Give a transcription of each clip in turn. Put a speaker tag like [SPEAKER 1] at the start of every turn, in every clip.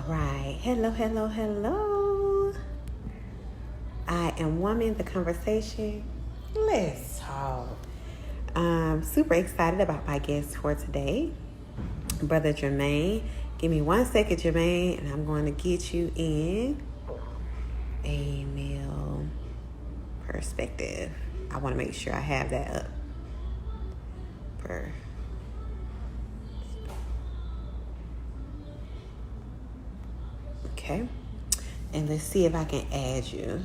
[SPEAKER 1] right. Hello, hello, hello. I am Woman, the conversation. Let's talk. I'm super excited about my guest for today, Brother Jermaine. Give me 1 second, Jermaine, and I'm going to get you in a male perspective. I want to make sure I have that up. Okay. And let's see if I can add you.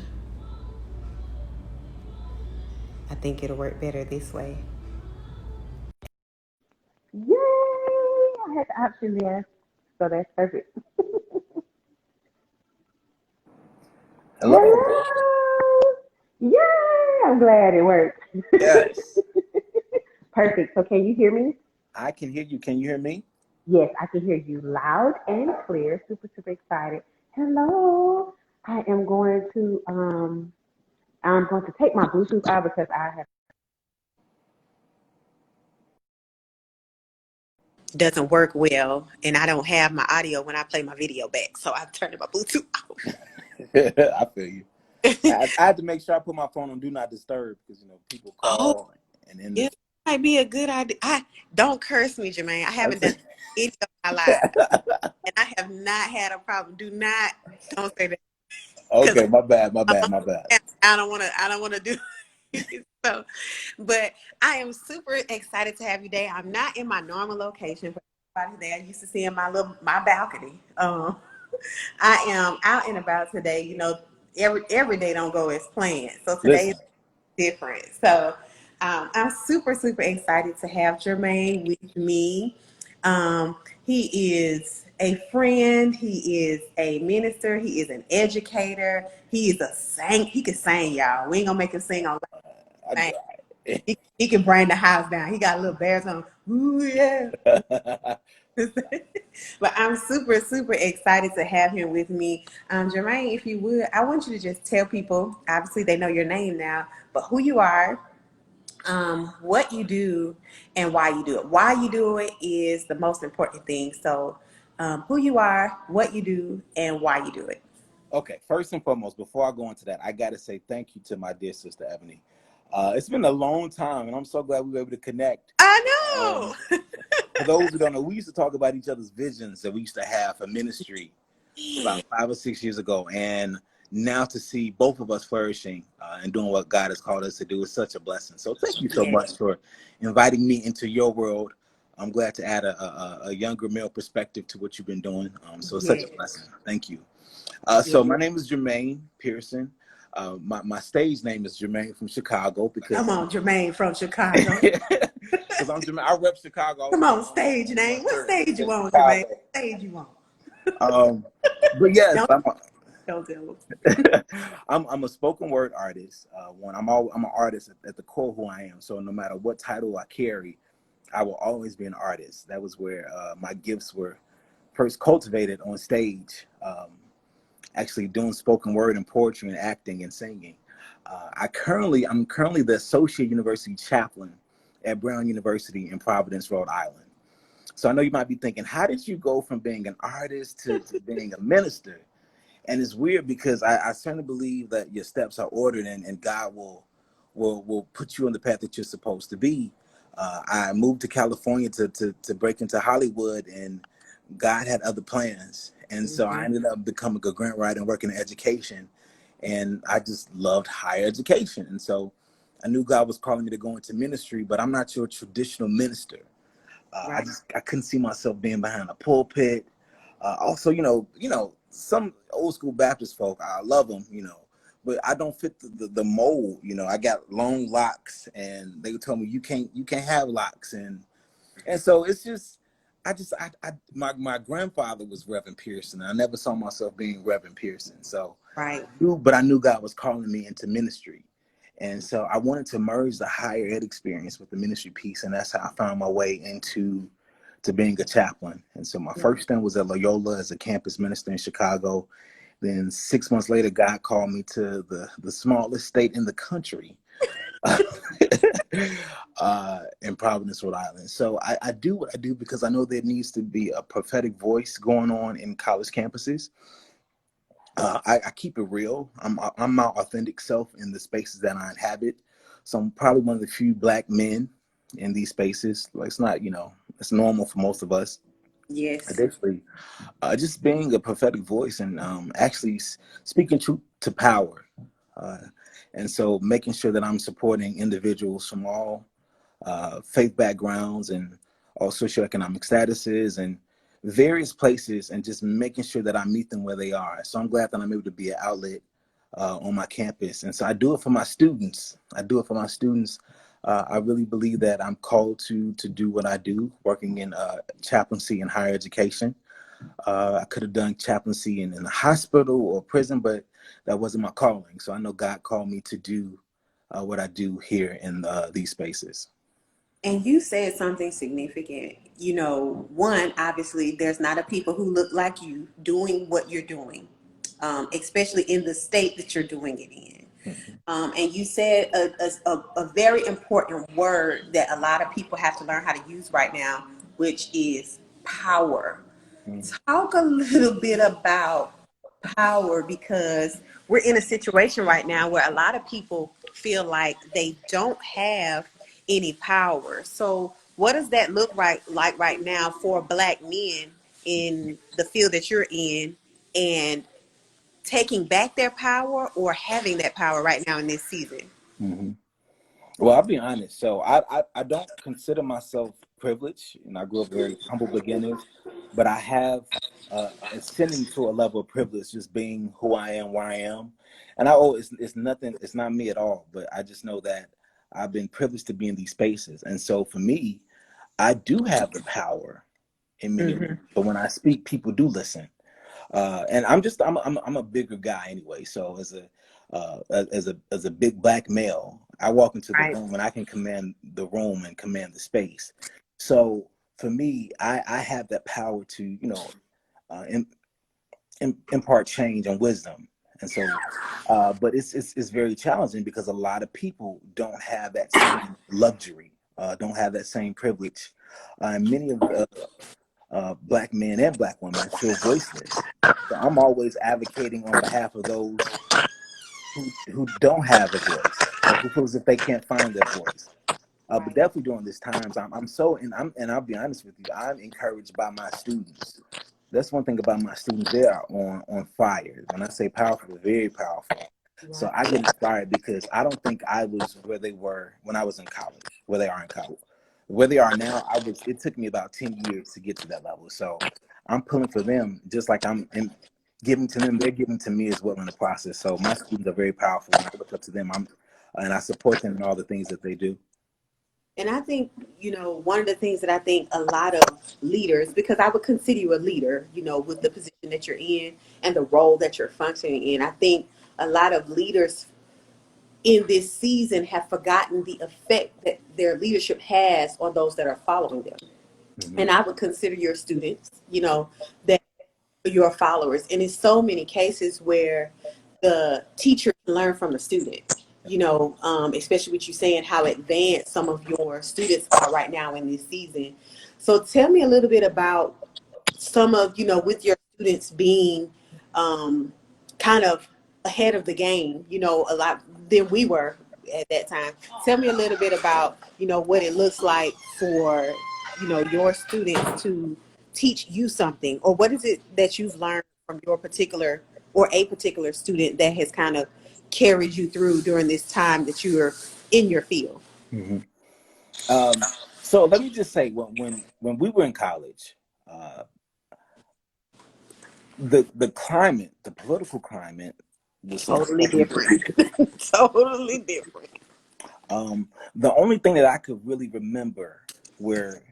[SPEAKER 1] I think it'll work better this way.
[SPEAKER 2] Yay! I had the option there, so that's perfect.
[SPEAKER 3] Hello.
[SPEAKER 2] Hello! Yay! I'm glad it worked.
[SPEAKER 3] Yes,
[SPEAKER 2] Perfect. So can you hear me?
[SPEAKER 3] I can hear you. Can you hear me?
[SPEAKER 2] Yes, I can hear you loud and clear. Super, super excited. Hello. I am going to take my Bluetooth out because I have.
[SPEAKER 1] Doesn't work well, and I don't have my audio when I play my video back, so I turned my Bluetooth
[SPEAKER 3] I feel you.
[SPEAKER 1] off.
[SPEAKER 3] I had to make sure I put my phone on Do Not Disturb because people
[SPEAKER 1] Oh,
[SPEAKER 3] call and in
[SPEAKER 1] yeah,
[SPEAKER 3] the.
[SPEAKER 1] might be a good idea. I don't curse me, Jermaine. I haven't done any of my life, and I have not had a problem. Don't say that because
[SPEAKER 3] Okay, my bad, my
[SPEAKER 1] I'm
[SPEAKER 3] bad, my bad.
[SPEAKER 1] I don't want to. I don't want to do. So, but I am super excited to have you today. I'm not in my normal location. For everybody there, I used to see in my balcony. I am out and about today. Every day don't go as planned. So today is
[SPEAKER 3] Listen,
[SPEAKER 1] different. So I'm super, super excited to have Jermaine with me. Um, he is a friend. He is a minister. He is an educator. He is a sing. He can sing, y'all. We ain't gonna make him sing on
[SPEAKER 3] I
[SPEAKER 1] sing.
[SPEAKER 3] tried.
[SPEAKER 1] He can bring the house down. He got a little baritone. Ooh yeah. But I'm super, super excited to have him with me. Jermaine, if you would, I want you to just tell people, obviously they know your name now, but who you are, what you do, and why you do it. Why you do it is the most important thing. So, who you are, what you do, and why you do it.
[SPEAKER 3] Okay, first and foremost, before I go into that, I got to say thank you to my dear sister Ebony. It's been a long time, and I'm so glad we were able to connect.
[SPEAKER 1] I
[SPEAKER 3] Um,
[SPEAKER 1] know.
[SPEAKER 3] for those who don't know, we used to talk about each other's visions that we used to have for ministry about 5 or 6 years ago, and now to see both of us flourishing and doing what God has called us to do is such a blessing. So thank you so
[SPEAKER 1] Yeah.
[SPEAKER 3] much for inviting me into your world. I'm glad to add a younger male perspective to what you've been doing. So it's such
[SPEAKER 1] Yeah.
[SPEAKER 3] a blessing. Thank you.
[SPEAKER 1] Yeah.
[SPEAKER 3] So my name is Jermaine Pearson. My stage name is Jermaine from Chicago
[SPEAKER 1] Come
[SPEAKER 3] because
[SPEAKER 1] on, Jermaine from Chicago.
[SPEAKER 3] because I'm Jermaine. I rep Chicago all
[SPEAKER 1] Come
[SPEAKER 3] the
[SPEAKER 1] on,
[SPEAKER 3] time
[SPEAKER 1] stage
[SPEAKER 3] on my
[SPEAKER 1] name. What
[SPEAKER 3] shirt. It
[SPEAKER 1] stage you
[SPEAKER 3] says
[SPEAKER 1] on, Jermaine?
[SPEAKER 3] Chicago.
[SPEAKER 1] What stage you on?
[SPEAKER 3] Um, but yes,
[SPEAKER 1] Don't don't tell
[SPEAKER 3] I'm a spoken word artist. I'm an artist at the core who I am. So no matter what title I carry, I will always be an artist. That was where my gifts were first cultivated on stage. Actually doing spoken word and poetry and acting and singing. I'm currently the associate university chaplain at Brown University in Providence, Rhode Island. So I know you might be thinking, how did you go from being an artist to being a minister? And it's weird because I certainly believe that your steps are ordered and God will put you on the path that you're supposed to be. I moved to California to break into Hollywood, and God had other plans. And so I
[SPEAKER 1] Mhm.
[SPEAKER 3] ended up becoming a grant writer and working in education. And I just loved higher education. And so I knew God was calling me to go into ministry, but I'm not your traditional minister.
[SPEAKER 1] Right.
[SPEAKER 3] I couldn't see myself being behind a pulpit. Also, some old school Baptist folk, I love them, but I don't fit the mold. I got long locks, and they told me you can't have locks, and so it's just my grandfather was Reverend Pearson. And I never saw myself being Reverend Pearson. So,
[SPEAKER 1] Right.
[SPEAKER 3] but I knew God was calling me into ministry. And so I wanted to merge the higher ed experience with the ministry piece. And that's how I found my way into to being a chaplain. And so my
[SPEAKER 1] Yeah.
[SPEAKER 3] first stint was at Loyola as a campus minister in Chicago. Then 6 months later, God called me to the smallest state in the country in Providence, Rhode Island. So I do what I do because I know there needs to be a prophetic voice going on in college campuses. I keep it real. I'm my authentic self in the spaces that I inhabit. So I'm probably one of the few black men in these spaces. Like it's not, it's normal for most of us.
[SPEAKER 1] Yes.
[SPEAKER 3] Additionally, just being a prophetic voice and actually speaking truth to power. Uh, and so making sure that I'm supporting individuals from all faith backgrounds and all socioeconomic statuses and various places, and just making sure that I meet them where they are. So I'm glad that I'm able to be an outlet on my campus. And so I do it for my students. I really believe that I'm called to do what I do, working in chaplaincy and higher education. I could have done chaplaincy in a hospital or prison, but that wasn't my calling. So I know God called me to do what I do here in these spaces.
[SPEAKER 1] And you said something significant. One, obviously, there's not a people who look like you doing what you're doing, especially in the state that you're doing it in. And you said a very important word that a lot of people have to learn how to use right now, which is power. Talk a little bit about power, because we're in a situation right now where a lot of people feel like they don't have any power. So what does that look like right now for black men in the field that you're in, and taking back their power or having that power right now in this season?
[SPEAKER 3] Mm-hmm. Well, I'll be honest. So I don't consider myself privileged, and I grew up very humble beginnings, but I have ascending to a level of privilege, just being who I am, where I am, and it's nothing. It's not me at all, but I just know that I've been privileged to be in these spaces, and so for me, I do have the power in many ways.
[SPEAKER 1] Mm-hmm.
[SPEAKER 3] But when I speak, people do listen. And I'm a bigger guy anyway. So as a big black male, I walk into the
[SPEAKER 1] Right.
[SPEAKER 3] room and I can command the room and command the space. So for me, I have that power to uh, impart change and wisdom. And so, but it's very challenging because a lot of people don't have that same luxury, don't have that same privilege, and many of the black men and black women feel voiceless. So I'm always advocating on behalf of those who don't have a voice or who feel as if they can't find their voice. But
[SPEAKER 1] Right.
[SPEAKER 3] definitely during this times, I'm so and I'll be honest with you, I'm encouraged by my students. That's one thing about my students; they are on fire. When I say powerful, they're very powerful. So I
[SPEAKER 1] Right.
[SPEAKER 3] get inspired because I don't think I was where they were when I was in college, where they are in college. Where they are now, it took me about 10 years to get to that level. So I'm pulling for them just like giving to them, they're giving to me as well in the process. So my students are very powerful and I look up to them. And I support them in all the things that they do.
[SPEAKER 1] And I think, one of the things that I think a lot of leaders, because I would consider you a leader, with the position that you're in and the role that you're functioning in, I think a lot of leaders in this season have forgotten the effect that their leadership has on those that are following them.
[SPEAKER 3] Mm-hmm.
[SPEAKER 1] And I would consider your students, that your followers. And in so many cases where the teacher can learn from the student, especially with you saying how advanced some of your students are right now in this season. So tell me a little bit about some of, with your students being kind of ahead of the game, a lot than we were at that time. Tell me a little bit about, what it looks like for, your students to teach you something, or what is it that you've learned from your particular or a particular student that has kind of carried you through during this time that you're in your field?
[SPEAKER 3] Mm-hmm. Um, so let me just say, when we were in college, uh, the climate, the political climate, was
[SPEAKER 1] Totally
[SPEAKER 3] completely
[SPEAKER 1] different.
[SPEAKER 3] different.
[SPEAKER 1] Totally different.
[SPEAKER 3] The only thing that I could really remember where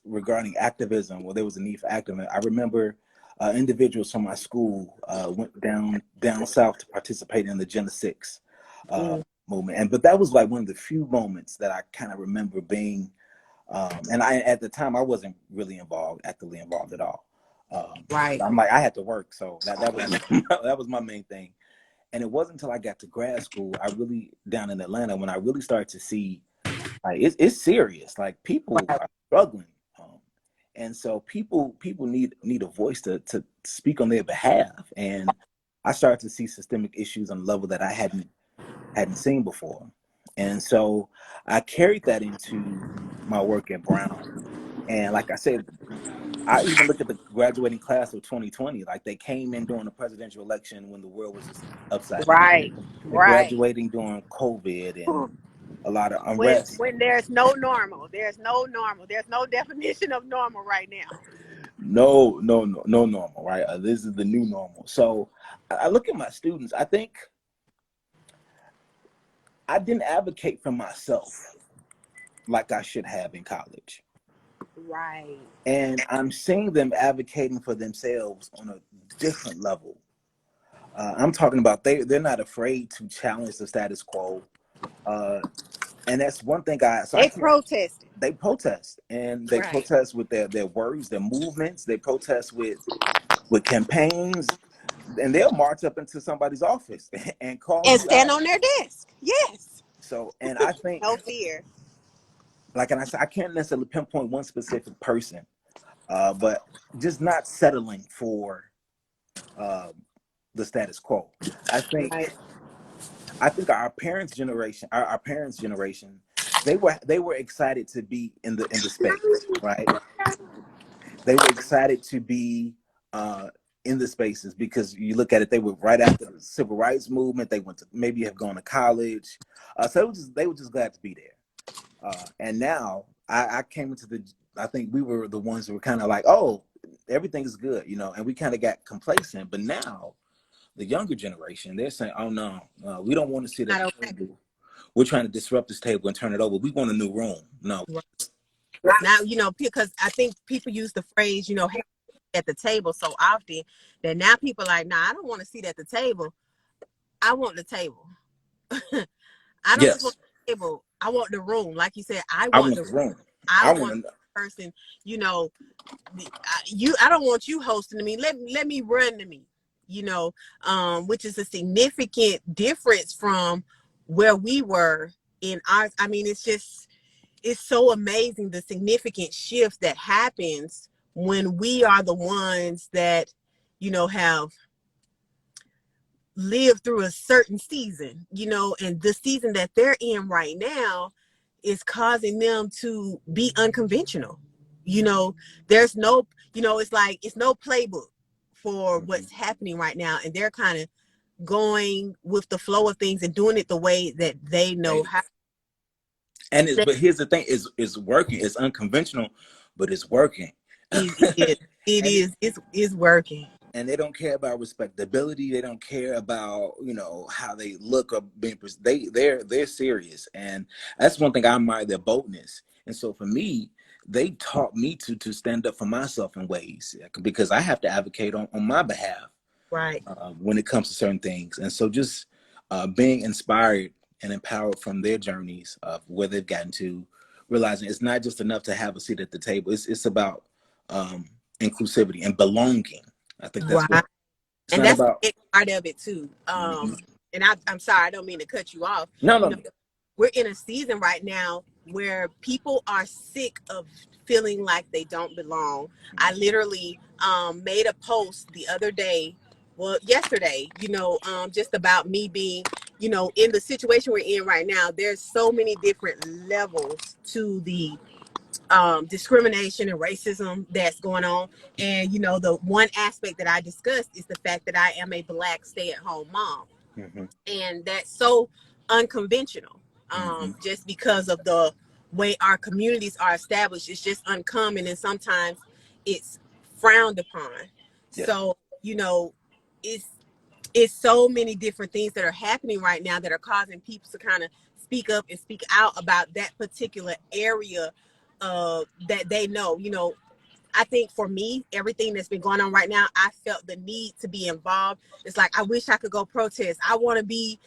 [SPEAKER 3] regarding activism, where there was a need for activism, I remember individuals from my school went down south to participate in the Gen 6 uh,
[SPEAKER 1] Mm,
[SPEAKER 3] movement, but that was like one of the few moments that I kind of remember being. And I at the time I wasn't really actively involved at all.
[SPEAKER 1] right.
[SPEAKER 3] I'm like I had to work, so that was that was my main thing. And it wasn't until I got to grad school, I really down in Atlanta, when I really started to see like it's serious. Like people
[SPEAKER 2] Right.
[SPEAKER 3] are struggling, and so people need a voice to speak on their behalf. And I started to see systemic issues on a level that I hadn't seen before. And so I carried that into my work at Brown. And like I said, I even look at the graduating class of 2020. Like they came in during the presidential election when the world was just upside down.
[SPEAKER 2] Right.
[SPEAKER 3] They're
[SPEAKER 2] Right.
[SPEAKER 3] graduating during COVID and a lot of unrest.
[SPEAKER 2] When there's no normal, there's no definition of normal right now.
[SPEAKER 3] No normal, right? This is the new normal. So I look at my students. I think I didn't advocate for myself like I should have in college.
[SPEAKER 2] Right.
[SPEAKER 3] And I'm seeing them advocating for themselves on a different level. I'm talking about they're not afraid to challenge the status quo. And that's one thing I
[SPEAKER 2] They
[SPEAKER 3] can't,
[SPEAKER 2] protested.
[SPEAKER 3] they protest, and they
[SPEAKER 2] Right.
[SPEAKER 3] protest with their words, their movements, they protest with campaigns, and they'll march up into somebody's office and call
[SPEAKER 2] And
[SPEAKER 3] you
[SPEAKER 2] stand
[SPEAKER 3] out.
[SPEAKER 2] on their desk. Yes.
[SPEAKER 3] So, and I think,
[SPEAKER 2] No fear.
[SPEAKER 3] like, and I said, I can't necessarily pinpoint one specific person, but just not settling for uh, the status quo. I think,
[SPEAKER 2] Right.
[SPEAKER 3] I think our parents' generation, our parents' generation, they were excited to be in the space, right? They were excited to be in the spaces because you look at it, they were right after the civil rights movement. They went to maybe have gone to college, so they were just glad to be there. And now I came into the. I think we were the ones who were kind of like, oh, everything is good, you know, and we kind of got complacent. But now the younger generation, they're saying, oh no, we don't want to sit at
[SPEAKER 2] Not
[SPEAKER 3] the
[SPEAKER 2] okay.
[SPEAKER 3] table. We're trying to disrupt this table and turn it over. We want a new room. No.
[SPEAKER 2] Right. Now, because I think people use the phrase, at the table so often that now people are like, nah, I don't want to sit at the table. I want the table. I don't just want
[SPEAKER 3] Yes,
[SPEAKER 2] the table. I want the room. Like you said, I
[SPEAKER 3] I
[SPEAKER 2] want
[SPEAKER 3] want
[SPEAKER 2] the
[SPEAKER 3] the
[SPEAKER 2] room.
[SPEAKER 3] room.
[SPEAKER 2] I
[SPEAKER 3] I
[SPEAKER 2] want
[SPEAKER 3] want to.
[SPEAKER 2] the person, I don't want you hosting to me. Let me run to me, which is a significant difference from where we were in ours. I mean, it's so amazing the significant shift that happens when we are the ones that, have lived through a certain season, and the season that they're in right now is causing them to be unconventional. There's no, it's like it's no playbook for
[SPEAKER 3] Mhm.
[SPEAKER 2] what's happening right now, and they're kind of going with the flow of things and doing it the way that they know how.
[SPEAKER 3] And but here's the thing: is working. It's unconventional, but it's working.
[SPEAKER 2] It is. It
[SPEAKER 3] and it,
[SPEAKER 2] is. It's working.
[SPEAKER 3] and they don't care about respectability. They don't care about how they look or being. They're serious, and that's one thing I admire, their boldness. And so for me, they taught me to stand up for myself in ways because I have to advocate on my behalf
[SPEAKER 2] Right.
[SPEAKER 3] when it comes to certain things. And so just being inspired and empowered from their journeys of where they've gotten to, realizing it's not just enough to have a seat at the table. It's about inclusivity and belonging. I think that's
[SPEAKER 2] Right.
[SPEAKER 3] what it's
[SPEAKER 2] And
[SPEAKER 3] not
[SPEAKER 2] that's a
[SPEAKER 3] about.
[SPEAKER 2] big part of it too.
[SPEAKER 3] Mhm.
[SPEAKER 2] And I'm sorry, I don't mean to cut you off.
[SPEAKER 3] No,
[SPEAKER 2] You
[SPEAKER 3] no,
[SPEAKER 2] know,
[SPEAKER 3] no.
[SPEAKER 2] we're in a season right now where people are sick of feeling like they don't belong. I literally made a post the other day, well, yesterday, just about me being, in the situation we're in right now. There's so many different levels to the discrimination and racism that's going on. And, the one aspect that I discussed is the fact that I am a Black stay-at-home mom.
[SPEAKER 3] Hmm.
[SPEAKER 2] And that's so unconventional,
[SPEAKER 3] Hmm.
[SPEAKER 2] just because of the way our communities are established. It's just uncommon, and sometimes it's frowned upon.
[SPEAKER 3] Yeah.
[SPEAKER 2] So, it's it's so many different things that are happening right now that are causing people to kind of speak up and speak out about that particular area that they know. I think for me, everything that's been going on right now, I felt the need to be involved. It's like, I wish I could go protest. I want to be,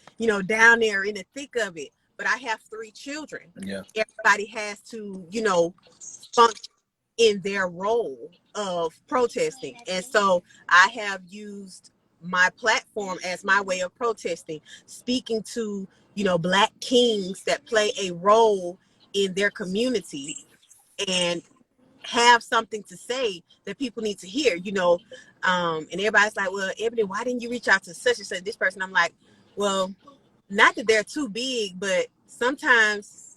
[SPEAKER 2] down there in the thick of it. But I have 3 children.
[SPEAKER 3] Yeah.
[SPEAKER 2] Everybody has to, function in their role of protesting. And so I have used my platform as my way of protesting, speaking to, Black kings that play a role in their community and have something to say that people need to hear, and everybody's like, well, Ebony, why didn't you reach out to such and such this person? I'm like, well, not that they're too big, but sometimes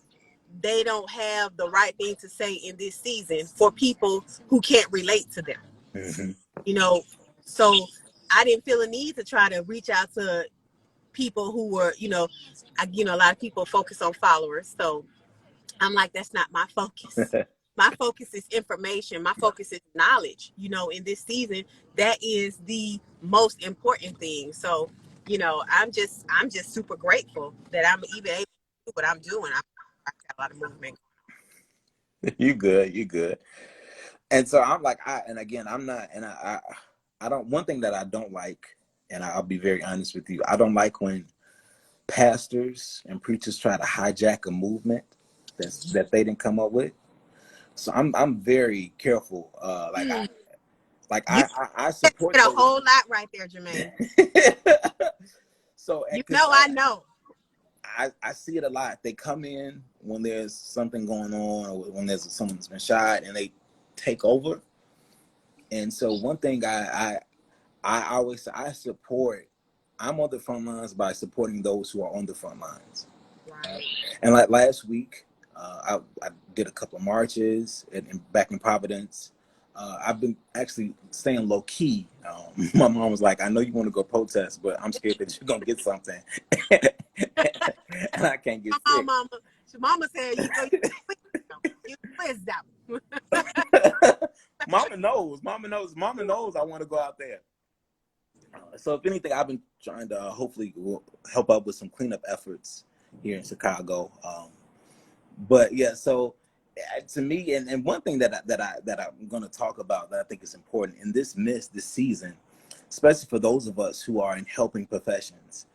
[SPEAKER 2] they don't have the right thing to say in this season for people who can't relate to them.
[SPEAKER 3] Mm-hmm.
[SPEAKER 2] So I didn't feel a need to try to reach out to people who were, a lot of people focus on followers. So I'm like, that's not my focus. My focus is information. My focus is knowledge. In this season, that is the most important thing. So, I'm just super grateful that I'm even able to do what I'm doing. I've got a lot of movement.
[SPEAKER 3] You good, you good. And so I'm like, I'm not, and I don't. One thing that I don't like, and I'll be very honest with you, I don't like when pastors and preachers try to hijack a movement that they didn't come up with. So I'm very careful.
[SPEAKER 2] You
[SPEAKER 3] I support
[SPEAKER 2] did a
[SPEAKER 3] those.
[SPEAKER 2] whole lot right there, Jermaine.
[SPEAKER 3] So because
[SPEAKER 2] I know.
[SPEAKER 3] I see it a lot. They come in when there's something going on, or when there's someone's been shot, and they take over. And so one thing I always say, I support. I'm on the front lines by supporting those who are on the front lines.
[SPEAKER 2] Right.
[SPEAKER 3] And like last week, I did a couple of marches back in Providence. I've been actually staying low key. My mom was like, "I know you want to go protest, but I'm scared that you're gonna get something, and I can't get
[SPEAKER 2] Come on,
[SPEAKER 3] sick."
[SPEAKER 2] mama. Mama said you wisdom.
[SPEAKER 3] Mama knows. Mama knows. Mama knows I want to go out there. So if anything, I've been trying to hopefully help out with some cleanup efforts here in Chicago. But yeah, so to me, and one thing that I'm going to talk about that I think is important in this season, especially for those of us who are in helping professions,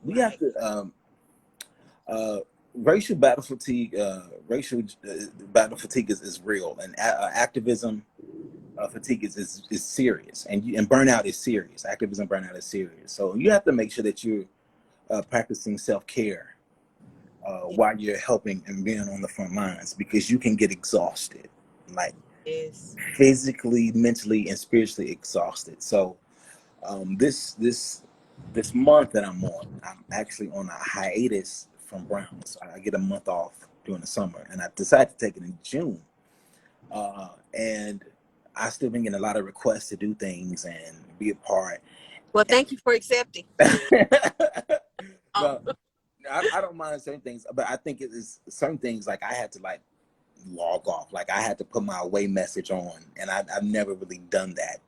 [SPEAKER 3] we have to racial battle fatigue. Racial battle fatigue is real, and activism fatigue is serious, and burnout is serious. Activism burnout is serious. So you have to make sure that you're practicing self-care while you're helping and being on the front lines, because you can get exhausted, like physically, mentally, and spiritually exhausted. So this month that I'm actually on a hiatus from Brown. So I get a month off during the summer, and I decided to take it in June. And I still been getting a lot of requests to do things and be a part.
[SPEAKER 2] Well, thank you for accepting.
[SPEAKER 3] Well, I don't mind certain things, but I think it is certain things like I had to like log off. Like I had to put my away message on, and I've never really done that.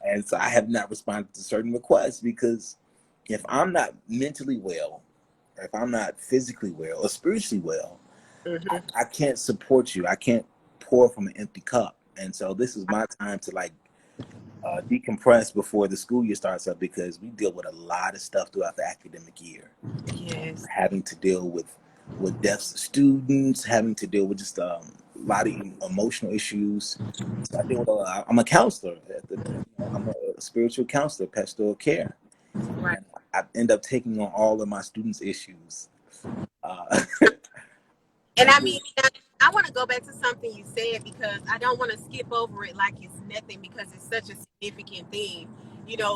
[SPEAKER 3] And so I have not responded to certain requests, because if I'm not mentally well, or if I'm not physically well or spiritually well, I can't support you. I can't pour from an empty cup. And so this is my time to like decompress before the school year starts up, because we deal with a lot of stuff throughout the academic year.
[SPEAKER 2] Yes.
[SPEAKER 3] Having to deal with deaths of students, having to deal with just a lot of emotional issues. So I deal with I'm a counselor. I'm a spiritual counselor, pastoral care.
[SPEAKER 2] Right.
[SPEAKER 3] And I end up taking on all of my students' issues.
[SPEAKER 2] And I mean, I want to go back to something you said, because I don't want to skip over it like it's nothing, because it's such a significant thing.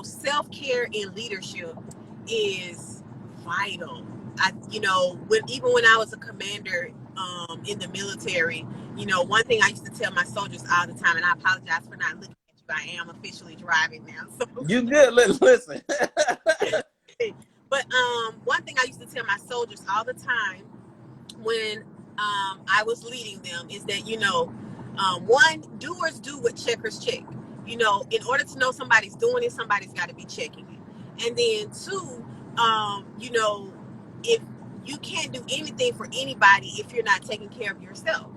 [SPEAKER 2] Self-care in leadership is vital. Even when I was a commander in the military, one thing I used to tell my soldiers all the time, and I apologize for not looking at you. I am officially driving now. So
[SPEAKER 3] You good? Listen.
[SPEAKER 2] But one thing I used to tell my soldiers all the time when I was leading them is that, one, doers do what checkers check. In order to know somebody's doing it, somebody's got to be checking it. And then two, if you can't do anything for anybody if you're not taking care of yourself.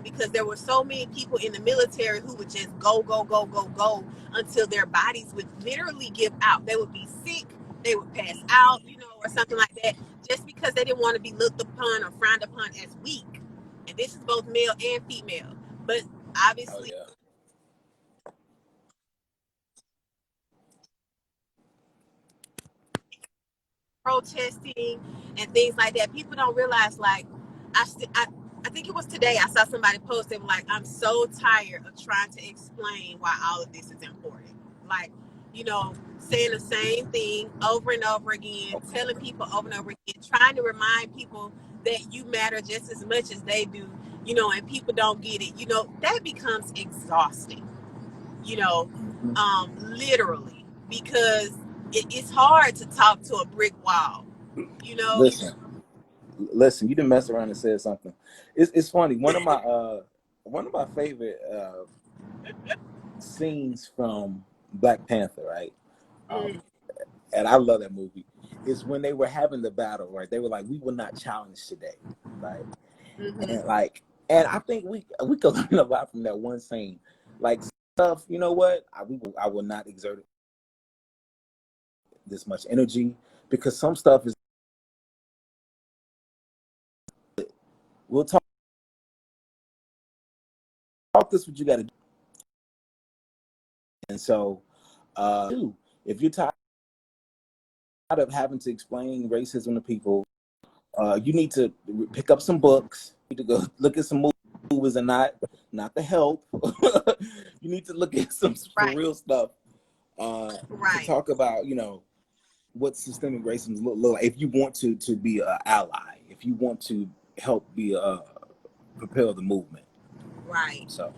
[SPEAKER 2] Because there were so many people in the military who would just go, go, go, go, go until their bodies would literally give out. They would be sick, they would pass out, or something like that, just because they didn't want to be looked upon or frowned upon as weak. And this is both male and female. But obviously, protesting and things like that. People don't realize, like, I think it was today I saw somebody post, they were like, I'm so tired of trying to explain why all of this is important. Like, saying the same thing over and over again, telling people over and over again, trying to remind people that you matter just as much as they do, and people don't get it. That becomes exhausting, literally, because it's hard to talk to a brick wall,
[SPEAKER 3] Listen, you didn't mess around and said something. It's funny. One of my favorite scenes from Black Panther, right? And I love that movie. Is when they were having the battle, right? They were like, "We will not challenge today," right? And I think we could learn a lot from that one scene. Like stuff, you know what? I will not exert this much energy because some stuff is. We'll talk. This what you got to do. And so, if you're tired of having to explain racism to people, you need to pick up some books. You need to go look at some movies and not the help. You need to look at some for real stuff to talk about, what systemic racism look like. If you want to be an ally, if you want to help propel the movement.
[SPEAKER 2] Right.
[SPEAKER 3] So.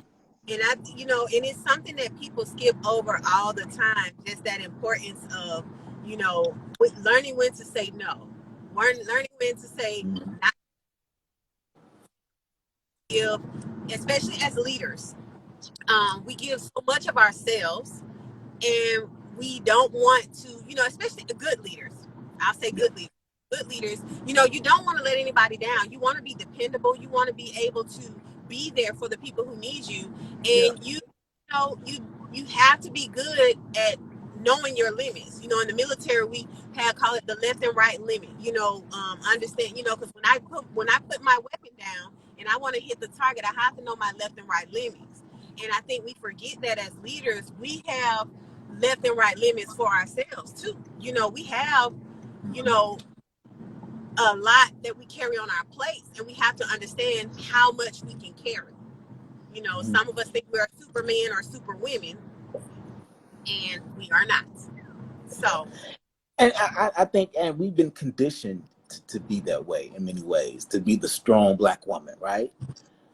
[SPEAKER 2] And and it's something that people skip over all the time. Just that importance of, learning when to say no, learning when to say not, give, especially as leaders. We give so much of ourselves, and we don't want to, especially the good leaders. I'll say good leaders. Good leaders, you don't want to let anybody down. You want to be dependable. You want to be able to be there for the people who need you, and you have to be good at knowing your limits. In the military, we call it the left and right limit. Understand. Because when I put my weapon down and I want to hit the target, I have to know my left and right limits. And I think we forget that as leaders, we have left and right limits for ourselves too. We have, a lot that we carry on our plates, and we have to understand how much we can carry. Some of us think we're Superman or Superwomen, and we are not. So,
[SPEAKER 3] and I think, and we've been conditioned to be that way in many ways, to be the strong Black woman, right?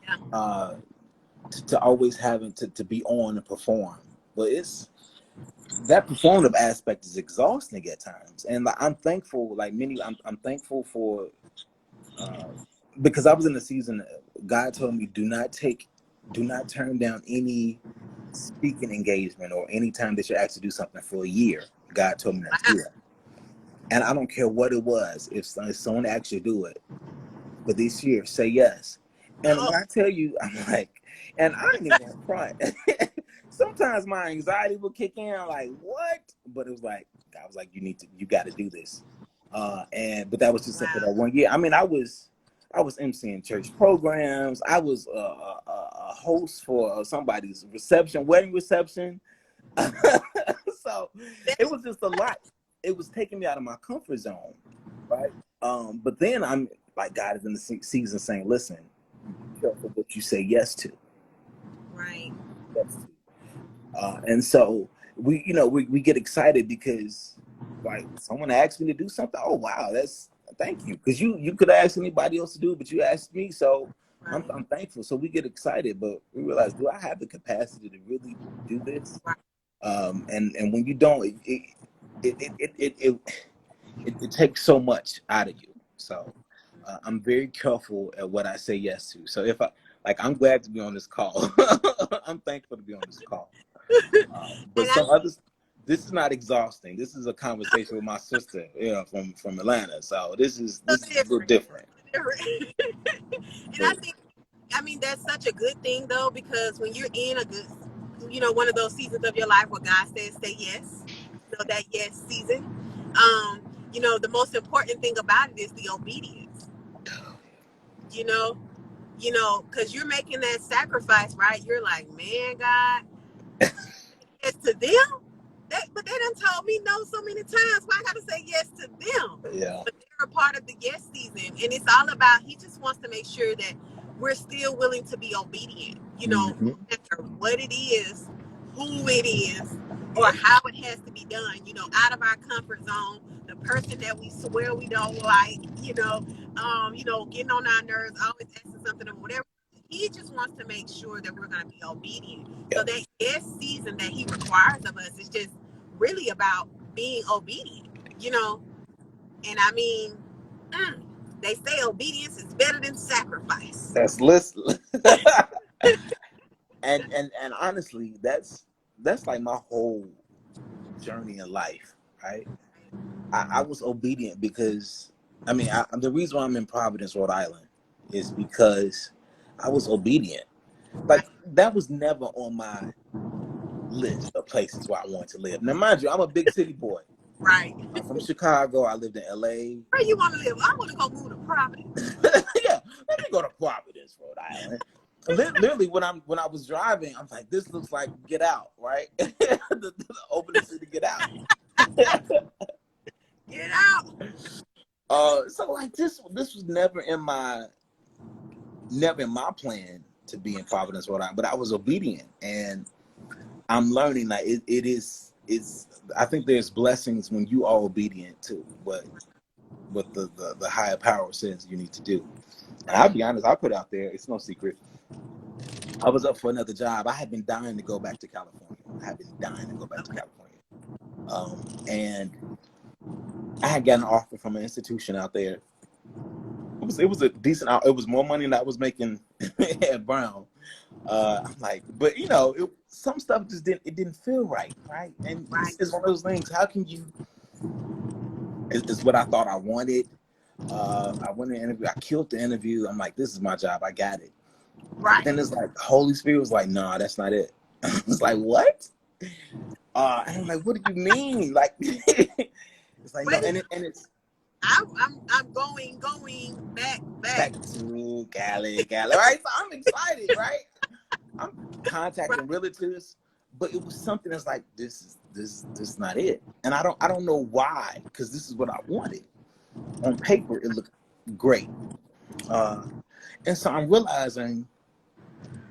[SPEAKER 3] Yeah. To always having to be on and perform, but that performative aspect is exhausting at times, and I'm thankful. I'm thankful for because I was in a season. God told me, do not turn down any speaking engagement or any time that you're asked to do something for a year. God told me not to do that, and I don't care what it was. If someone asked you to do it for this year, say yes. And when I tell you, I'm like, and I ain't even front. Sometimes my anxiety will kick in. I'm like, what? But it was like, I was like, you got to do this. But that was just for that 1 year. I mean, I was emceeing church programs. I was a host for somebody's wedding reception. So it was just a lot. It was taking me out of my comfort zone, right? But then I'm like, God is in the season saying, listen, be careful what you say yes to.
[SPEAKER 2] Right.
[SPEAKER 3] Yes to. And so we get excited because like someone asked me to do something. Oh wow, thank you, because you could ask anybody else to do it, but you asked me, so right. I'm thankful. So we get excited, but we realize, do I have the capacity to really do this? Right. And when you don't, it takes so much out of you. So I'm very careful at what I say yes to. So if I'm glad to be on this call. I'm thankful to be on this call. But this is not exhausting. This is a conversation with my sister, from Atlanta. So this is a little different.
[SPEAKER 2] And I mean, that's such a good thing though, because when you're in a good, one of those seasons of your life where God says, say yes, that yes season, the most important thing about it is the obedience, because you're making that sacrifice, right? You're like, man, God, it's to them. But they done told me no so many times. Why I gotta say yes to them?
[SPEAKER 3] Yeah.
[SPEAKER 2] But they're a part of the yes season, and it's all about. He just wants to make sure that we're still willing to be obedient. You know,
[SPEAKER 3] Mm-hmm.
[SPEAKER 2] no matter what it is, who it is, or how it has to be done. You know, out of our comfort zone. The person that we swear we don't like. You know, getting on our nerves, always asking something or whatever. He just wants to make sure that we're going to be obedient.
[SPEAKER 3] Yeah.
[SPEAKER 2] So that yes season that he requires of us is just really about being obedient, you know. And I mean, they say obedience is better than sacrifice.
[SPEAKER 3] That's listen. and honestly, that's like my whole journey in life, right? I was obedient because the reason why I'm in Providence, Rhode Island, is because I was obedient. Like,
[SPEAKER 2] Right.
[SPEAKER 3] that was never on my list of places where I wanted to live. Now, mind you, I'm a big city boy.
[SPEAKER 2] Right.
[SPEAKER 3] I'm from Chicago. I lived in LA.
[SPEAKER 2] Where you want to live? I want to go move to Providence.
[SPEAKER 3] Yeah, let me go to Providence, Rhode Island. Literally, when I was driving, I'm like, this looks like Get Out, right? the opening scene to Get Out.
[SPEAKER 2] Get out.
[SPEAKER 3] So like this was never in my plan to be in Providence, Rhode Island, but I was obedient, and I'm learning that it's. I think there's blessings when you are obedient to what the higher power says you need to do. And I'll be honest, I'll put it out there, it's no secret. I was up for another job. I had been dying to go back to California. And I had gotten an offer from an institution out there. It was a decent. It was more money than I was making at Brown. I'm like, but some stuff just didn't feel right. And
[SPEAKER 2] Right.
[SPEAKER 3] it's one of those things. How can you? It's what I thought I wanted. I went in the interview. I killed the interview. I'm like, this is my job. I got it.
[SPEAKER 2] Right.
[SPEAKER 3] But then it's like Holy Spirit was like, nah, that's not it. It's like, what? And I'm like, what do you mean? Like, it's like, no, and it's.
[SPEAKER 2] I'm going back
[SPEAKER 3] to Cali, right? So I'm excited, right? I'm contacting realtors, but it was something that's like, this is not it, and I don't know why, because this is what I wanted. On paper, it looked great, and so I'm realizing,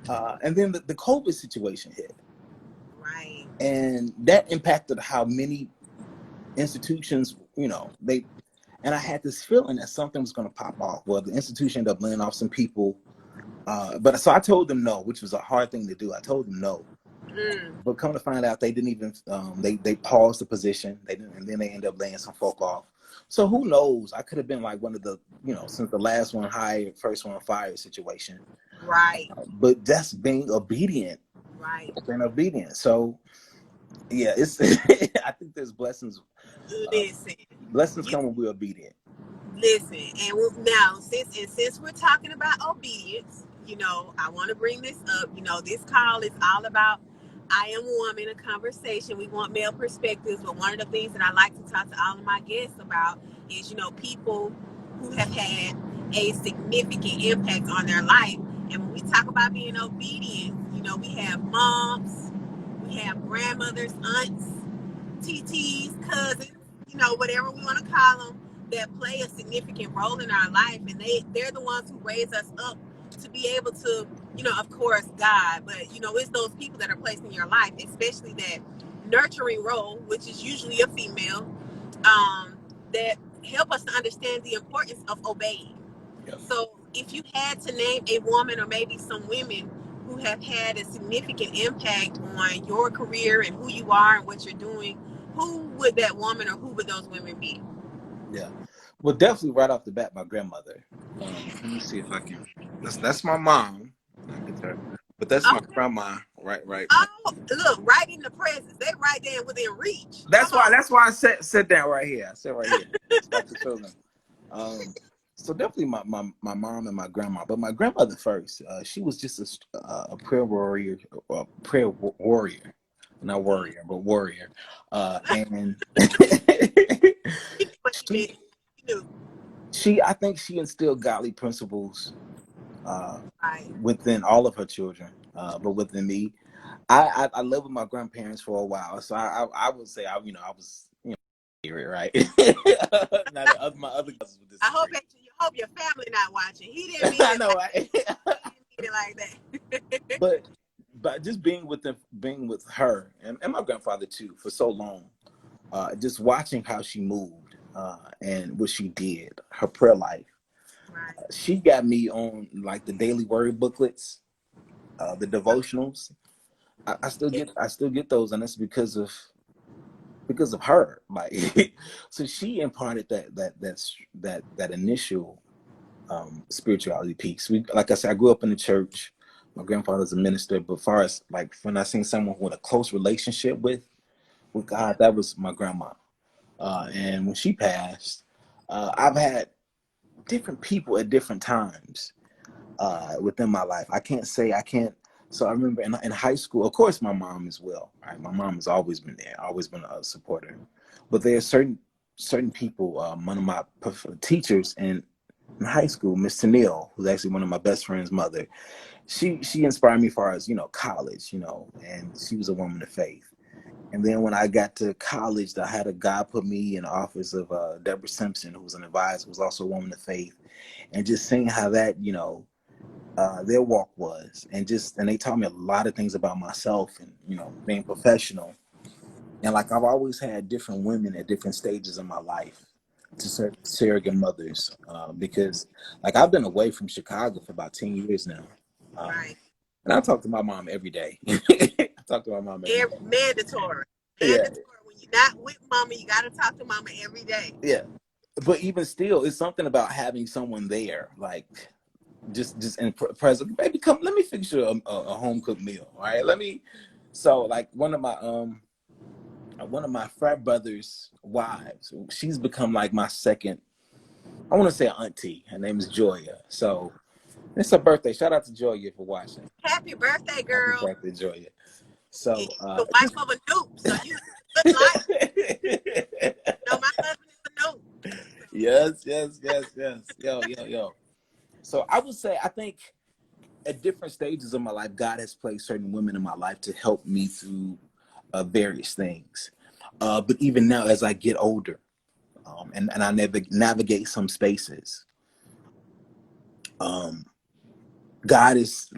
[SPEAKER 3] and then the COVID situation hit,
[SPEAKER 2] right.
[SPEAKER 3] and that impacted how many institutions, and I had this feeling that something was going to pop off. Well, the institution ended up laying off some people. But so I told them no, which was a hard thing to do. I told them no. But come to find out, they didn't even, they paused the position. They didn't, and then they ended up laying some folk off. So who knows? I could have been like one of the, since the last one hired, first one fired situation.
[SPEAKER 2] Right.
[SPEAKER 3] But that's being obedient.
[SPEAKER 2] Right.
[SPEAKER 3] Being obedient. So, yeah, it's, I think there's blessings.
[SPEAKER 2] Listen.
[SPEAKER 3] Blessings come when we're obedient.
[SPEAKER 2] Listen, and now since we're talking about obedience, I want to bring this up. This call is all about I am a woman, a conversation. We want male perspectives, but one of the things that I like to talk to all of my guests about is, people who have had a significant impact on their life. And when we talk about being obedient, we have moms, we have grandmothers, aunts, TTs, cousins, whatever we want to call them, that play a significant role in our life, and they're the ones who raise us up to be able to, of course, God, but it's those people that are placed in your life, especially that nurturing role, which is usually a female, that help us to understand the importance of obeying. Yep. So if you had to name a woman or maybe some women who have had a significant impact on your career and who you are and what you're doing, who would that woman or who would those women be?
[SPEAKER 3] Yeah, well, definitely right off the bat, my grandmother. Let me see if I can. That's my mom. Not get her, but that's my grandma. Right.
[SPEAKER 2] Oh, look, right in the presence. They right there within reach.
[SPEAKER 3] That's why I sit down right here. I sit right here. Start to show them. So definitely my mom and my grandma, but my grandmother first. She was just a prayer warrior, not warrior, but warrior, and. I think she instilled godly principles within all of her children, but within me. I lived with my grandparents for a while, so I would say I was right. Now my other cousins would
[SPEAKER 2] I hope
[SPEAKER 3] disagree.
[SPEAKER 2] you hope your family not watching. He didn't mean
[SPEAKER 3] I
[SPEAKER 2] it
[SPEAKER 3] know,
[SPEAKER 2] like
[SPEAKER 3] right?
[SPEAKER 2] he didn't mean it like that.
[SPEAKER 3] but just being with her and my grandfather too for so long, just watching how she moved and what she did, her prayer life.
[SPEAKER 2] Right.
[SPEAKER 3] She got me on like the daily word booklets, the devotionals. I still get those, and it's because of her. Like, so she imparted that initial spirituality piece. Like I said, I grew up in the church. My grandfather's a minister, but far as like when I seen someone with a close relationship with God, that was my grandma. And when she passed, I've had different people at different times within my life. I can't. So I remember in high school, of course, my mom as well. Right, my mom has always been there, always been a supporter. But there are certain people. One of my teachers in high school, Miss Tennille, who's actually one of my best friend's mother. She inspired me as far as college, and she was a woman of faith. And then when I got to college, I had a guy put me in the office of Deborah Simpson, who was an advisor, who was also a woman of faith, and just seeing how that their walk was, and they taught me a lot of things about myself and being professional. And like I've always had different women at different stages of my life to surrogate mothers, because like I've been away from Chicago for about 10 years now,
[SPEAKER 2] Right.
[SPEAKER 3] and I talk to my mom every day. I talk to my mom every day.
[SPEAKER 2] Mandatory.
[SPEAKER 3] Yeah,
[SPEAKER 2] Mandatory. When you're not with mama, you gotta talk to mama every day.
[SPEAKER 3] yeah. But even still, it's something about having someone there, like just in present. Baby, come, let me fix you a home cooked meal. All right, let me. So like one of my frat brother's wives, she's become like my second, I want to say auntie. Her name is Joya. So it's her birthday. Shout out to Joya for watching.
[SPEAKER 2] Happy birthday,
[SPEAKER 3] Happy
[SPEAKER 2] girl.
[SPEAKER 3] birthday, Joya. So
[SPEAKER 2] The wife of a noob, so you good life. No, my husband is a noob.
[SPEAKER 3] yes. Yo. So I would say I think at different stages of my life, God has placed certain women in my life to help me through various things. But even now, as I get older, and I navigate some spaces, um, God is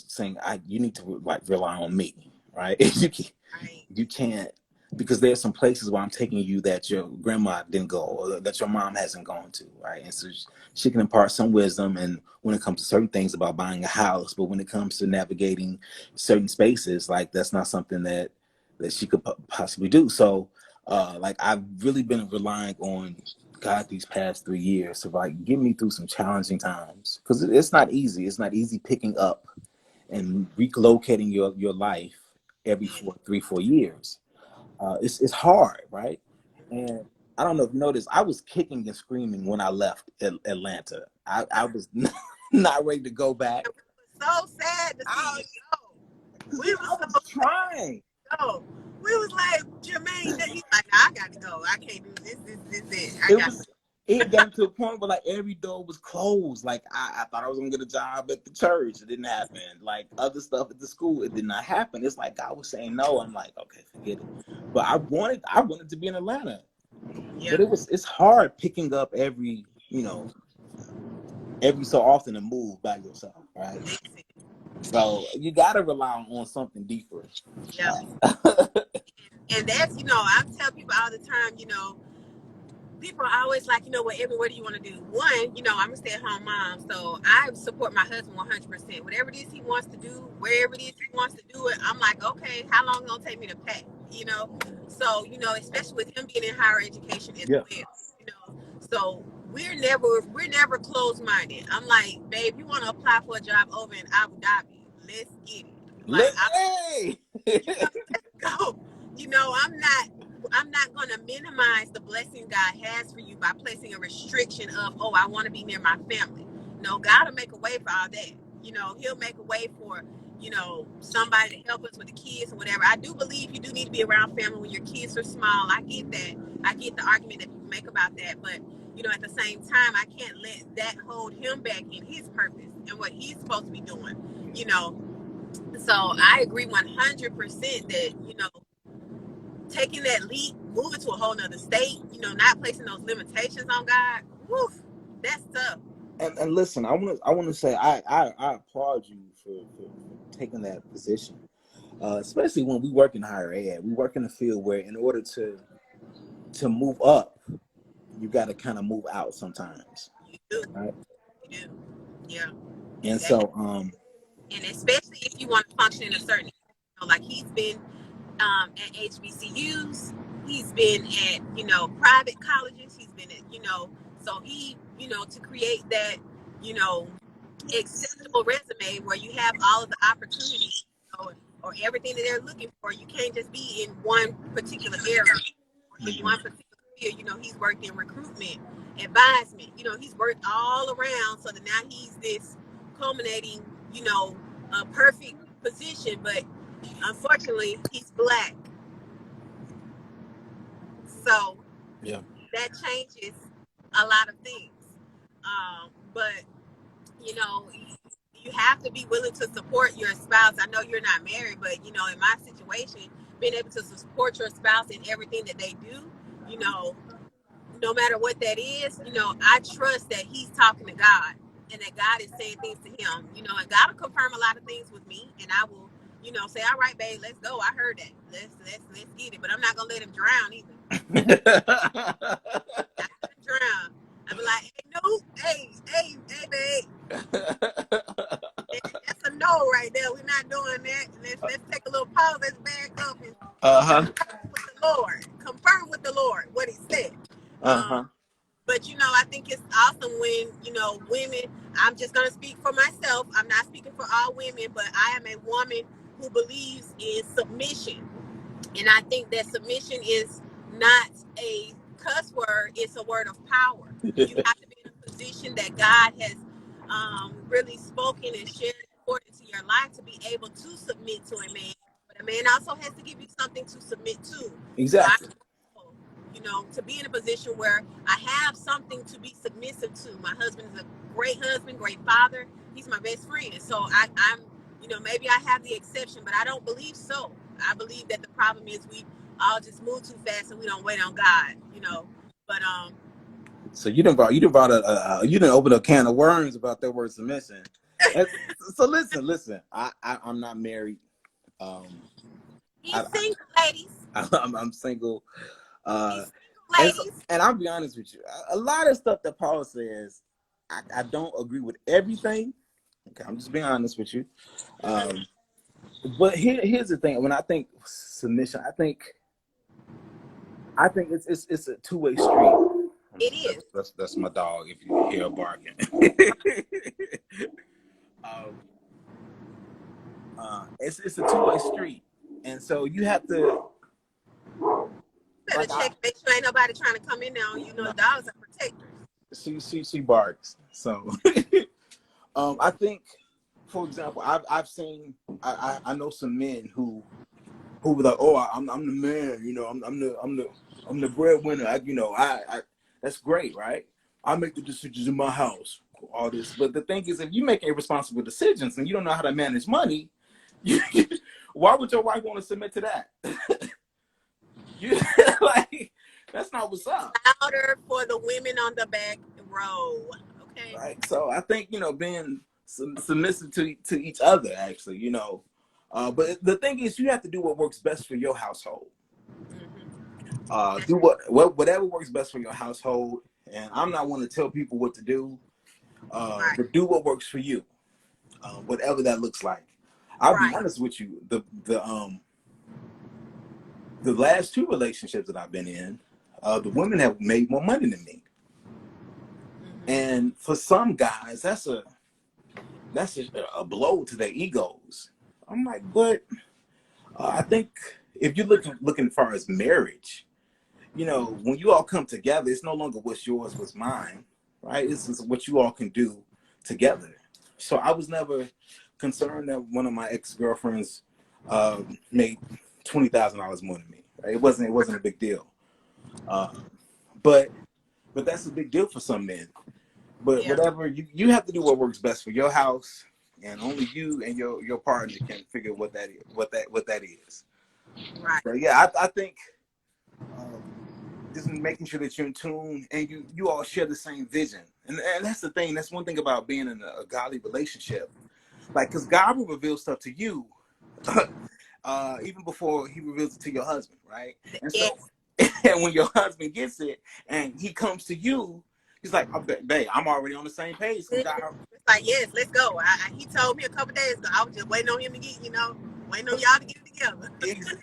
[SPEAKER 3] saying, you need to like rely on me, right?
[SPEAKER 2] Right.
[SPEAKER 3] You can't, because there's some places where I'm taking you that your grandma didn't go, or that your mom hasn't gone to, right? And so she can impart some wisdom, and when it comes to certain things about buying a house, but when it comes to navigating certain spaces, like that's not something that she could possibly do. So like I've really been relying on God these past 3 years to like get me through some challenging times, because it's not easy. It's not easy picking up and relocating your life every 3-4 years. It's hard, right? And I don't know if you noticed, I was kicking and screaming when I left Atlanta. I was not ready to go back.
[SPEAKER 2] We were so sad to see
[SPEAKER 3] I,
[SPEAKER 2] you go. We
[SPEAKER 3] I
[SPEAKER 2] were
[SPEAKER 3] was
[SPEAKER 2] so
[SPEAKER 3] trying.
[SPEAKER 2] sad to go. We was like, Jermaine, he's like, I got to go. I can't do this, it. I
[SPEAKER 3] It
[SPEAKER 2] got to
[SPEAKER 3] was. It got to a point where like every door was closed. Like I thought I was gonna get a job at the church. It didn't happen. Like other stuff at the school, it did not happen. It's like God was saying no. I'm like, okay, forget it. But I wanted to be in Atlanta.
[SPEAKER 2] Yeah.
[SPEAKER 3] But it's hard picking up every so often to move by yourself, right? So you gotta rely on something deeper.
[SPEAKER 2] Yeah. And that's, I tell people all the time, people are always like, what do you want to do? One, I'm a stay-at-home mom, so I support my husband 100%. Whatever it is he wants to do, wherever it is he wants to do it, I'm like, okay, how long is it gonna take me to pay? So especially with him being in higher education as
[SPEAKER 3] Yeah.
[SPEAKER 2] well, so we're never closed-minded. I'm like, babe, you want to apply for a job over in Abu Dhabi? Let's get it. Like,
[SPEAKER 3] Hey.
[SPEAKER 2] let's go. I'm not going to minimize the blessing God has for you by placing a restriction of, oh, I want to be near my family. No, God will make a way for all that. He'll make a way for, somebody to help us with the kids or whatever. I do believe you do need to be around family when your kids are small. I get that. I get the argument that people make about that. But, at the same time, I can't let that hold him back in his purpose and what he's supposed to be doing, So I agree 100% that, taking that leap, moving to a whole nother state, not placing those limitations on God, woof, that's tough.
[SPEAKER 3] And listen, I want to say I applaud you for taking that position, especially when we work in higher ed. We work in a field where in order to move up, you got to kind of move out sometimes,
[SPEAKER 2] You do,
[SPEAKER 3] right?
[SPEAKER 2] you do, yeah,
[SPEAKER 3] And
[SPEAKER 2] exactly.
[SPEAKER 3] so
[SPEAKER 2] And especially if you want to function in a certain, like he's been at HBCUs, he's been at private colleges, he's been at so he to create that you know acceptable resume where you have all of the opportunities or everything that they're looking for. You can't just be in one particular area or in one particular field. He's worked in recruitment, advisement. He's worked all around so that now he's this culminating, a perfect position. But unfortunately, he's Black. So
[SPEAKER 3] yeah,
[SPEAKER 2] that changes a lot of things. But you know, you have to be willing to support your spouse. I know you're not married, but in my situation, being able to support your spouse in everything that they do, you know, no matter what that is, I trust that he's talking to God and that God is saying things to him, and God will confirm a lot of things with me, and I will, say, all right, babe, let's go. I heard that. Let's get it. But I'm not gonna let him drown either. Not let him drown. I'll be like, hey, no, hey, babe. That's a no right there. We're not doing that. Let's take a little pause. Let's back up and
[SPEAKER 3] uh-huh,
[SPEAKER 2] confirm with the Lord. Confirm with the Lord what He said. Um,
[SPEAKER 3] uh-huh.
[SPEAKER 2] but I think it's awesome when women. I'm just gonna speak for myself. I'm not speaking for all women, but I am a woman who believes in submission. And I think that submission is not a cuss word, it's a word of power. You have to be in a position that God has really spoken and shared according to your life to be able to submit to a man. But a man also has to give you something to submit to. So I,
[SPEAKER 3] Exactly.
[SPEAKER 2] to be in a position where I have something to be submissive to. My husband is a great husband, great father. He's my best friend. So I'm, maybe I have the exception, but I don't believe so. I believe that the problem is we all just move too fast and we don't wait on God. But
[SPEAKER 3] So you didn't open a can of worms about that word submission. And so listen. I'm not married. Um,
[SPEAKER 2] he's
[SPEAKER 3] I,
[SPEAKER 2] single, ladies.
[SPEAKER 3] I'm single.
[SPEAKER 2] He's
[SPEAKER 3] And
[SPEAKER 2] single,
[SPEAKER 3] so,
[SPEAKER 2] ladies.
[SPEAKER 3] and I'll be honest with you, a lot of stuff that Paul says, I don't agree with everything. Okay, I'm just being honest with you.
[SPEAKER 2] Mm-hmm.
[SPEAKER 3] But here's the thing: when I think submission, I think it's a two-way street.
[SPEAKER 2] It is.
[SPEAKER 3] That's my dog. If you hear a barking, um, it's a two-way street, and so you have to
[SPEAKER 2] Better
[SPEAKER 3] like I
[SPEAKER 2] check, make sure ain't nobody trying to come in there.
[SPEAKER 3] no,
[SPEAKER 2] Dogs are protectors.
[SPEAKER 3] she barks. So I think, for example, I've seen I know some men who were like, oh, I'm the man, I'm the breadwinner. I that's great, right? I make the decisions in my house, all this. But the thing is, if you make irresponsible decisions and you don't know how to manage money, you, why would your wife want to submit to that? You like that's not what's up,
[SPEAKER 2] Louder for the women on the back row. Okay.
[SPEAKER 3] right? So I think being submissive to each other, actually, but the thing is, you have to do what works best for your household.
[SPEAKER 2] That's
[SPEAKER 3] Do whatever works best for your household. And I'm not one to tell people what to do,
[SPEAKER 2] right.
[SPEAKER 3] but do what works for you, whatever that looks like. I'll be
[SPEAKER 2] Right.
[SPEAKER 3] honest with you. The last two relationships that I've been in, the women have made more money than me.
[SPEAKER 2] Mm-hmm.
[SPEAKER 3] And for some guys, that's a blow to their egos. I'm like, but I think if you're looking as far as marriage, when you all come together, it's no longer what's yours, what's mine, right? This is what you all can do together. So I was never concerned that one of my ex-girlfriends made $20,000 more than me. Right? It wasn't a big deal. Uh, but that's a big deal for some men. But
[SPEAKER 2] Yeah.
[SPEAKER 3] whatever you have to do what works best for your house. and only you and your partner can figure what that is, what that is.
[SPEAKER 2] Right.
[SPEAKER 3] So yeah, I think just making sure that you're in tune and you all share the same vision, and that's the thing. That's one thing about being in a godly relationship, like because God will reveal stuff to you. Even before he reveals it to your husband, right? And
[SPEAKER 2] Yes.
[SPEAKER 3] so, and when your husband gets it and he comes to you, he's like, oh, babe, I'm already on the same page.
[SPEAKER 2] It's like, yes, let's go. He told me a couple days ago. I was just waiting on him to get, waiting on y'all to get it together.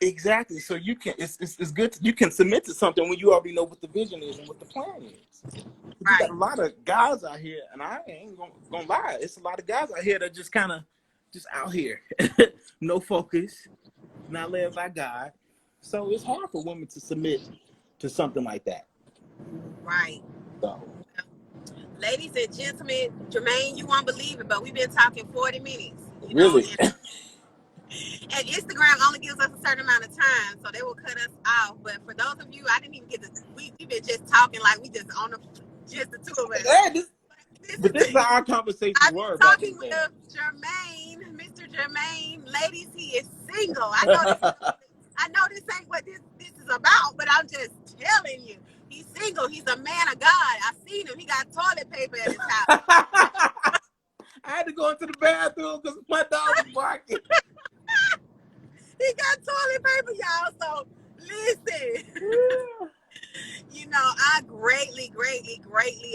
[SPEAKER 3] Exactly. So you can, it's good. You can submit to something when you already know what the vision is and what the plan is. You got
[SPEAKER 2] Right.
[SPEAKER 3] a lot of guys out here, and I ain't gonna lie. It's a lot of guys out here that just kind of just out here, no focus, not led by God. So it's hard for women to submit to something like that.
[SPEAKER 2] Right.
[SPEAKER 3] So
[SPEAKER 2] Ladies and gentlemen, Jermaine, you won't believe it, but we've been talking 40 minutes,
[SPEAKER 3] really,
[SPEAKER 2] and Instagram only gives us a certain amount of time, so they will cut us off. But for those of you, I didn't even get to, we've been just talking like we just on the, just the two of us.
[SPEAKER 3] yeah, this is
[SPEAKER 2] Is
[SPEAKER 3] how our conversations
[SPEAKER 2] I've been
[SPEAKER 3] were back in
[SPEAKER 2] talking
[SPEAKER 3] the
[SPEAKER 2] with
[SPEAKER 3] day.
[SPEAKER 2] Jermaine, Mr. Jermaine. Ladies, he is single. I know this ain't what this is about, but I'm just telling you, he's single. He's a man of God. I seen him. He got toilet paper at his house.
[SPEAKER 3] I had to go into the bathroom because my dog was barking.
[SPEAKER 2] He got toilet paper, y'all. So listen. I greatly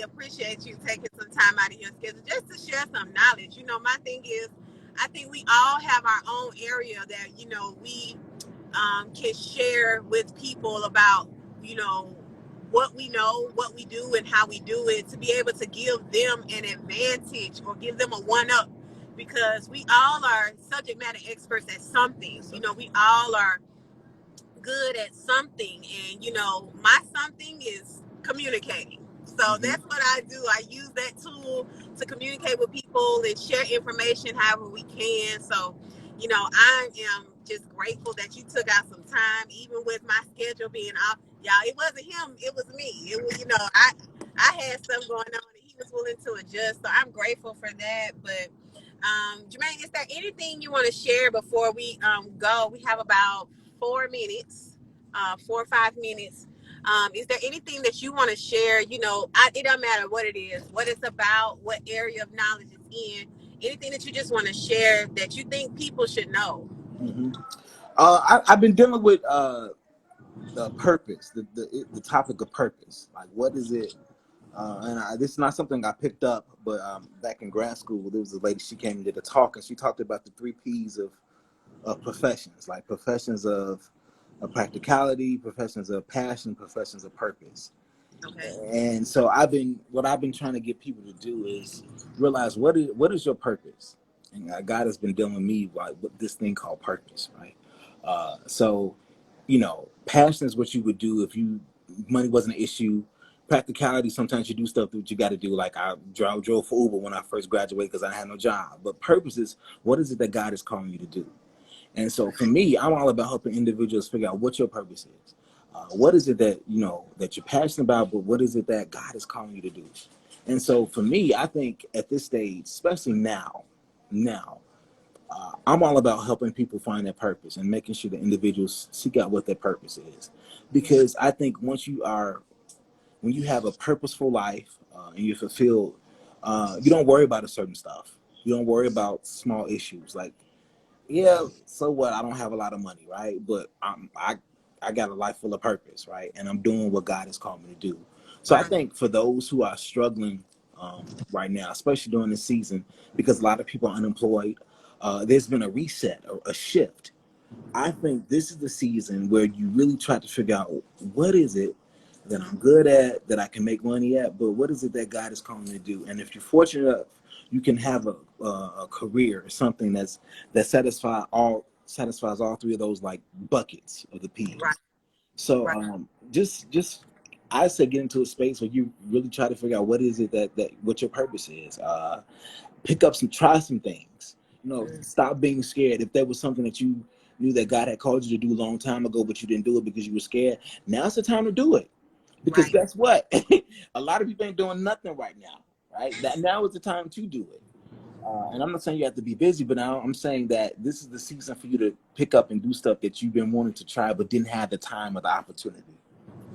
[SPEAKER 2] appreciate you taking some time out of your schedule just to share some knowledge. My thing is, I think we all have our own area that, we can share with people about, what we know, what we do, and how we do it, to be able to give them an advantage or give them a one-up, because we all are subject matter experts at something. We all are good at something, and my something is communicating. So that's what I do. I use that tool to communicate with people and share information however we can. So I am just grateful that you took out some time, even with my schedule being off. Y'all, it wasn't him, it was me. It was, I had stuff going on and he was willing to adjust, so I'm grateful for that. But Jermaine, is there anything you want to share before we go? We have about 4 minutes, 4 or 5 minutes. Is there anything that you want to share? It doesn't matter what it is, what it's about, what area of knowledge it's in. Anything that you just want to share that you think people should know?
[SPEAKER 3] Mm-hmm. I've been dealing with the purpose, the topic of purpose. Like, what is it? This is not something I picked up, but back in grad school, there was a lady, she came and did a talk, and she talked about the 3 P's of professions, like professions of practicality, professions of passion, professions of purpose.
[SPEAKER 2] Okay.
[SPEAKER 3] And so what I've been trying to get people to do is realize what is your purpose. And God has been dealing with me with this thing called purpose, right? So, passion is what you would do if money wasn't an issue. Practicality, sometimes you do stuff that you got to do. Like I drove for Uber when I first graduated because I had no job. But purpose is, what is it that God is calling you to do? And so for me, I'm all about helping individuals figure out what your purpose is. What is it that that you're passionate about, but what is it that God is calling you to do? And so for me, I think at this stage, especially now, I'm all about helping people find their purpose and making sure that individuals seek out what their purpose is. Because I think when you have a purposeful life and you're fulfilled, you don't worry about a certain stuff. You don't worry about small issues like, yeah, so what? I don't have a lot of money, right? But I got a life full of purpose, right? And I'm doing what God has called me to do. So I think for those who are struggling right now, especially during this season, because a lot of people are unemployed, there's been a reset, a shift. I think this is the season where you really try to figure out what is it that I'm good at, that I can make money at, but what is it that God is calling me to do? And if you're fortunate enough, you can have a career or something that satisfies all 3 of those like buckets of the P's.
[SPEAKER 2] Right.
[SPEAKER 3] So just I say get into a space where you really try to figure out what is it that what your purpose is. Try some things. Stop being scared. If there was something that you knew that God had called you to do a long time ago, but you didn't do it because you were scared, now's the time to do it. Because guess what? A lot of people ain't doing nothing right now, right? That now is the time to do it. And I'm not saying you have to be busy, but now I'm saying that this is the season for you to pick up and do stuff that you've been wanting to try but didn't have the time or the opportunity.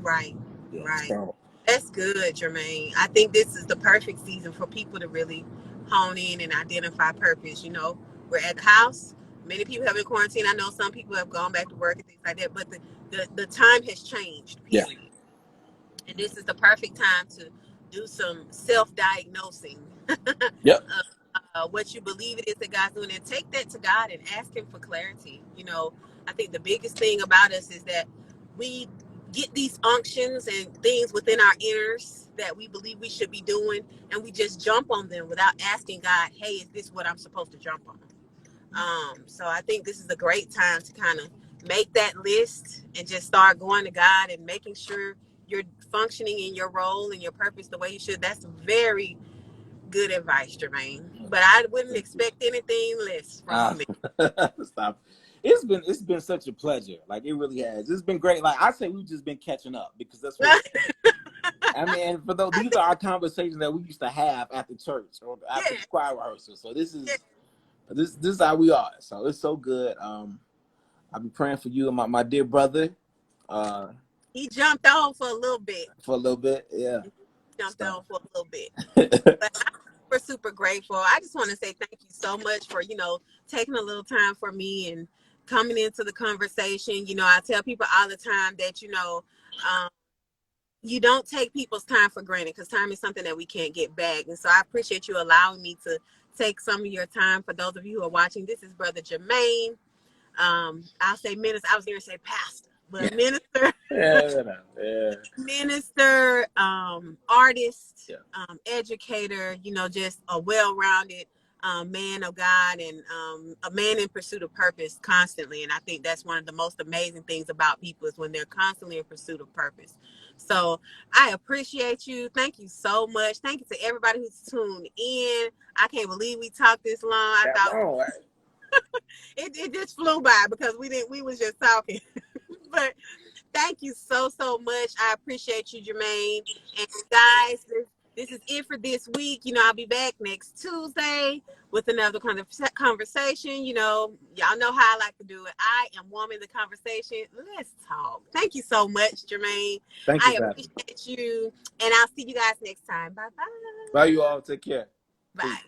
[SPEAKER 2] Right.
[SPEAKER 3] Yeah,
[SPEAKER 2] Right.
[SPEAKER 3] so
[SPEAKER 2] That's good, Jermaine. I think this is the perfect season for people to really hone in and identify purpose. You know, we're at the house. Many people have been quarantined. I know some people have gone back to work and things like that, but the time has changed,
[SPEAKER 3] yeah.
[SPEAKER 2] period. And this is the perfect time to do some self-diagnosing
[SPEAKER 3] Yep.
[SPEAKER 2] what you believe it is that God's doing, and take that to God and ask Him for clarity. You know, I think the biggest thing about us is that we get these unctions and things within our inners that we believe we should be doing, and we just jump on them without asking God, hey, is this what I'm supposed to jump on? So I think this is a great time to kind of make that list and just start going to God and making sure you're functioning in your role and your purpose the way you should. That's very good advice, Jermaine. But I wouldn't expect anything less from you.
[SPEAKER 3] Stop. It's been such a pleasure. Like, it really has. It's been great. Like, I say we've just been catching up, because that's what I mean. For those, these are our conversations that we used to have after church or after the choir rehearsal. So this is how we are. So it's so good. I'll be praying for you and my dear brother.
[SPEAKER 2] He jumped on for a little bit.
[SPEAKER 3] Yeah.
[SPEAKER 2] Jumped on for a little bit. But I'm super grateful. I just want to say thank you so much for, taking a little time for me and coming into the conversation. I tell people all the time that, you don't take people's time for granted, because time is something that we can't get back. And so I appreciate you allowing me to take some of your time. For those of you who are watching, this is Brother Jermaine. I'll say minister. I was going to say pastor, but minister. Minister, artist, educator, just a well-rounded man of God, and a man in pursuit of purpose constantly. And I think that's one of the most amazing things about people, is when they're constantly in pursuit of purpose. So I appreciate you. Thank you so much. Thank you to everybody who's tuned in. I can't believe we talked this long. I thought it just flew by, because we was just talking. But thank you so much. I appreciate you, Jermaine. And guys, this is it for this week. I'll be back next Tuesday with another kind of conversation. Y'all know how I like to do it. I am woman the conversation. Let's talk. Thank you so much, Jermaine.
[SPEAKER 3] Thank you.
[SPEAKER 2] I appreciate you. And I'll see you guys next time. Bye-bye.
[SPEAKER 3] Bye, you all. Take care.
[SPEAKER 2] Bye.